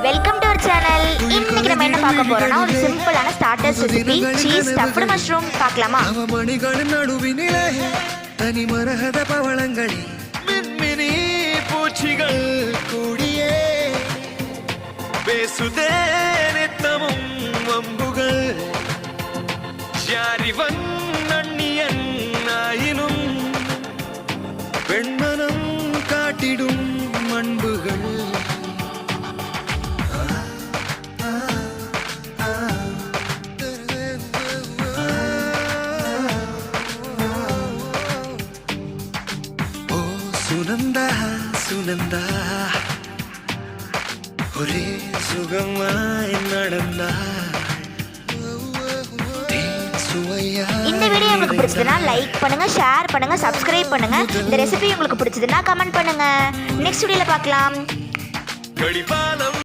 Welcome to our channel. இன்னைக்கு நம்ம என்ன பார்க்க போறோம்னா ஒரு சிம்பிளான starters recipe cheese stuffed mushroom பார்க்கலாமா? மணிகளின் நடுவினிலே தனி மரகத பவளங்களில் மின்மினி பூச்சிகள் கூடியே பேசுதே நித்தமும் வம்புகள் யாரிவன் நன்னியன் ஆயினும் பெண்மனம் காட்டிடும் அன்புகள் சுனந்தா சுனந்தா ஒரே சுகமாய் நடந்தா. இந்த வீடியோ உங்களுக்கு பிடிச்சதுன்னா லைக் பண்ணுங்க, ஷேர் பண்ணுங்க, சப்ஸ்கிரைப் பண்ணுங்க. இந்த ரெசிபி உங்களுக்கு பிடிச்சதுன்னா கமெண்ட் பண்ணுங்க. நெக்ஸ்ட் வீடியோல பார்க்கலாம்.